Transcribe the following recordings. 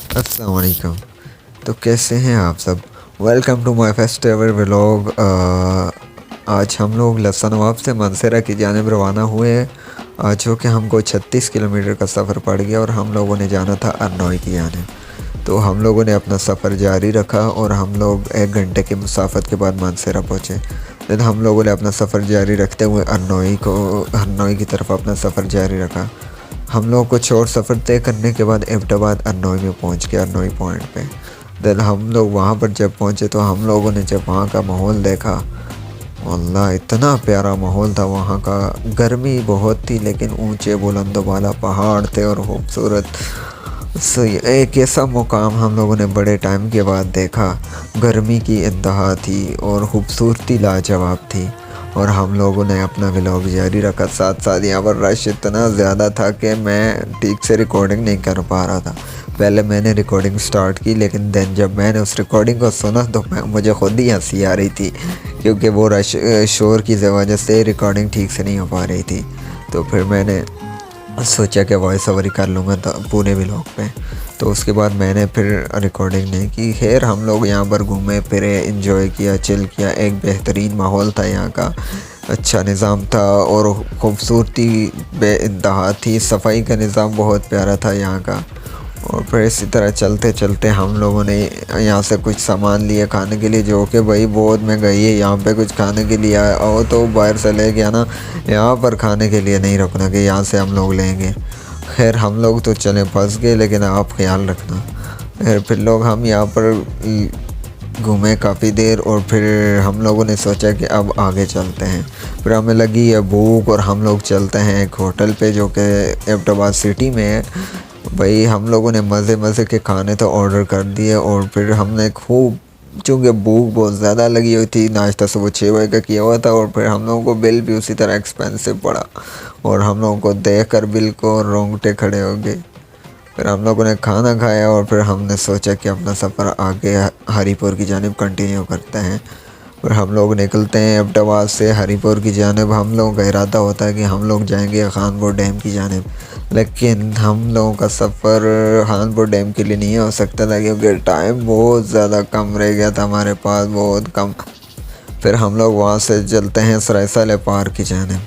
अस्सलाम वालेकुम। तो कैसे हैं आप सब? Welcome to my first ever vlog. आज हम लोग लहसन नवाब से मानसरा की जानिब रवाना हुए हैं। जो कि हमको 36 किलोमीटर का सफ़र पड़ गया और हम लोगों ने जाना था अरनोई की जानिब। तो हम लोगों ने अपना सफ़र जारी रखा और हम लोग 1 घंटे की मुसाफत के बाद मानसरा पहुँचे। फिर हम लोगों ने अपना सफ़र जारी रखते हुए अरनोई की तरफ अपना सफ़र जारी रखा। हम लोग कुछ और सफ़र तय करने के बाद एबटाबाद अरनोई में पहुंच गए, अरनोई पॉइंट पे। देन हम लोग वहां पर जब पहुंचे तो हम लोगों ने जब वहां का माहौल देखा, वल्लाह इतना प्यारा माहौल था वहां का। गर्मी बहुत थी लेकिन ऊंचे बुलंदो वाला पहाड़ थे और खूबसूरत। एक ऐसा मुकाम हम लोगों ने बड़े टाइम के बाद देखा। गर्मी की इंतहा थी और खूबसूरती लाजवाब थी। और हम लोगों ने अपना व्लॉग जारी रखा। साथ साथ यहाँ पर रश इतना ज़्यादा था कि मैं ठीक से रिकॉर्डिंग नहीं कर पा रहा था। पहले मैंने रिकॉर्डिंग स्टार्ट की लेकिन देन जब मैंने उस रिकॉर्डिंग को सुना तो मुझे खुद ही हंसी आ रही थी, क्योंकि वो रश शोर की वजह से रिकॉर्डिंग ठीक से नहीं हो पा रही थी। तो फिर मैंने सोचा कि वॉइस ओवर ही कर लूँगा पूरे व्लॉग पे। तो उसके बाद मैंने फिर रिकॉर्डिंग नहीं की। खैर हम लोग यहाँ पर घूमे फिरे, एंजॉय किया, चिल किया। एक बेहतरीन माहौल था यहाँ का, अच्छा निज़ाम था और ख़ूबसूरती बेइंतहा थी। सफाई का निज़ाम बहुत प्यारा था यहाँ का। और फिर इसी तरह चलते चलते हम लोगों ने यहाँ से कुछ सामान लिए खाने के लिए, जो कि भाई बहुत महंगाई है यहाँ पे। कुछ खाने के लिए आओ तो बाहर से ले गया ना, यहाँ पर खाने के लिए नहीं रुकना कि यहाँ से हम लोग लेंगे। खैर हम लोग तो चले फंस गए, लेकिन आप ख्याल रखना। फिर लोग हम यहाँ पर घूमे काफ़ी देर और फिर हम लोगों ने सोचा कि अब आगे चलते हैं। फिर हमें लगी है भूख और हम लोग चलते हैं एक होटल पे जो कि एबटाबाद सिटी में है। भाई हम लोगों ने मज़े के खाने तो ऑर्डर कर दिए और फिर हमने खूब, चूँकि भूख बहुत ज़्यादा लगी हुई थी, नाश्ता सुबह 6 बजे का किया हुआ था और फिर हम लोगों को बिल भी उसी तरह एक्सपेंसिव पड़ा और हम लोगों को देख कर बिल को रोंगटे खड़े हो गए। फिर हम लोगों ने खाना खाया और फिर हमने सोचा कि अपना सफ़र आगे हरीपुर की जानिब कंटिन्यू करते हैं। और हम लोग निकलते हैं एबटाबाद से हरीपुर की जानिब। हम लोगों का इरादा होता है कि हम लोग जाएंगे खानपुर डैम की जानिब, लेकिन हम लोगों का सफ़र खानपुर डैम के लिए नहीं हो सकता था क्योंकि टाइम बहुत ज़्यादा कम रह गया था हमारे पास, बहुत कम। फिर हम लोग वहाँ से चलते हैं सरायसाले पार्क की जानिब,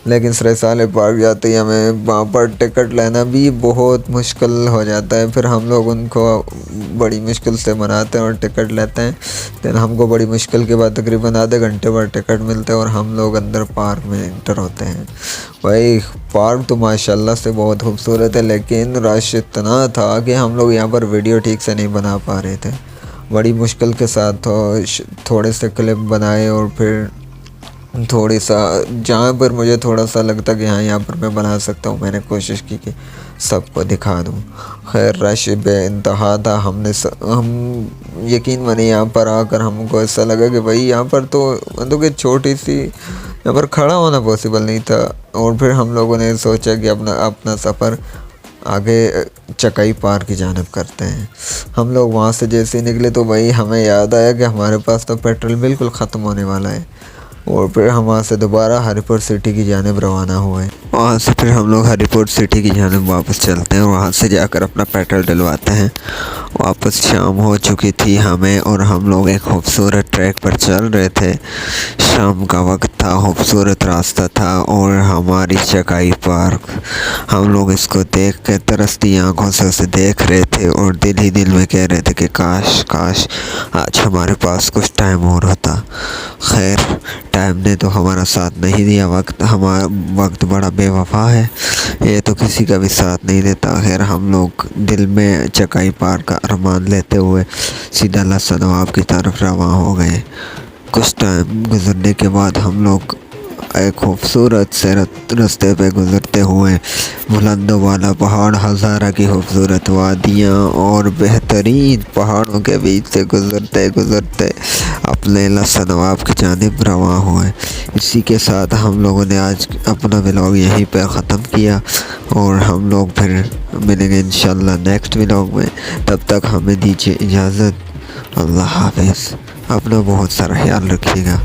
लेकिन सरायसाले पार्क जाते ही हमें वहाँ पर टिकट लेना भी बहुत मुश्किल हो जाता है। फिर हम लोग उनको बड़ी मुश्किल से मनाते हैं और टिकट लेते हैं। फिर हमको बड़ी मुश्किल के बाद तकरीबन आधे घंटे बाद टिकट मिलते हैं और हम लोग अंदर पार्क में इंटर होते हैं। भाई पार्क तो माशाल्लाह से बहुत खूबसूरत है, लेकिन रश इतना था कि हम लोग यहाँ पर वीडियो ठीक से नहीं बना पा रहे थे। बड़ी मुश्किल के साथ थोड़े से क्लिप बनाए और फिर थोड़ी सा जहाँ पर मुझे थोड़ा सा लगता कि हाँ यहाँ पर मैं बना सकता हूँ, मैंने कोशिश की कि सबको दिखा दूँ। खैर रश बेइंतहा था। हम यकीन मानिए यहाँ पर आकर हमको ऐसा लगा कि भाई यहाँ पर तो मतलब कि छोटी सी यहाँ पर खड़ा होना पॉसिबल नहीं था। और फिर हम लोगों ने सोचा कि अपना सफ़र आगे चकाई पार की जानिब करते हैं। हम लोग वहाँ से जैसे ही निकले तो भाई हमें याद आया कि हमारे पास तो पेट्रोल बिल्कुल ख़त्म होने वाला है। और फिर हम वहाँ से दोबारा हरीपुर सिटी की जानिब रवाना हुए। वहाँ से फिर हम लोग हरीपुर सिटी की जानिब वापस चलते हैं और वहाँ से जाकर अपना पेट्रोल डलवाते हैं। वापस शाम हो चुकी थी हमें और हम लोग एक खूबसूरत ट्रैक पर चल रहे थे। शाम का वक्त था, खूबसूरत रास्ता था और हमारी चकाई पार्क। हम लोग इसको देख के तरसती आंखों से उसे देख रहे थे और दिल ही दिल में कह रहे थे कि काश काश आज हमारे पास कुछ टाइम और होता। खैर टाइम ने तो हमारा साथ नहीं दिया। वक्त बड़ा बेवफा है, ये तो किसी का भी साथ नहीं देता। खैर हम लोग दिल में चकाई पार का अरमान लेते हुए सीधा लहसन नवाब की तरफ रवाना हो गए। कुछ टाइम गुजरने के बाद हम लोग एक खूबसूरत से रास्ते पे गुजरते हुए बुलंदों वाला पहाड़, हज़ारा की खूबसूरत वादियाँ और बेहतरीन पहाड़ों के बीच से गुजरते गुजरते अपने लहसन नवाब की जानिब रवाना हुए। इसी के साथ हम लोगों ने आज अपना व्लॉग यहीं पर ख़त्म किया और हम लोग फिर मिलेंगे इंशाल्लाह नेक्स्ट व्लॉग में। तब तक हमें दीजिए इजाज़त। अल्लाह हाफ़िज़। अपना बहुत सारा ख्याल रखिएगा।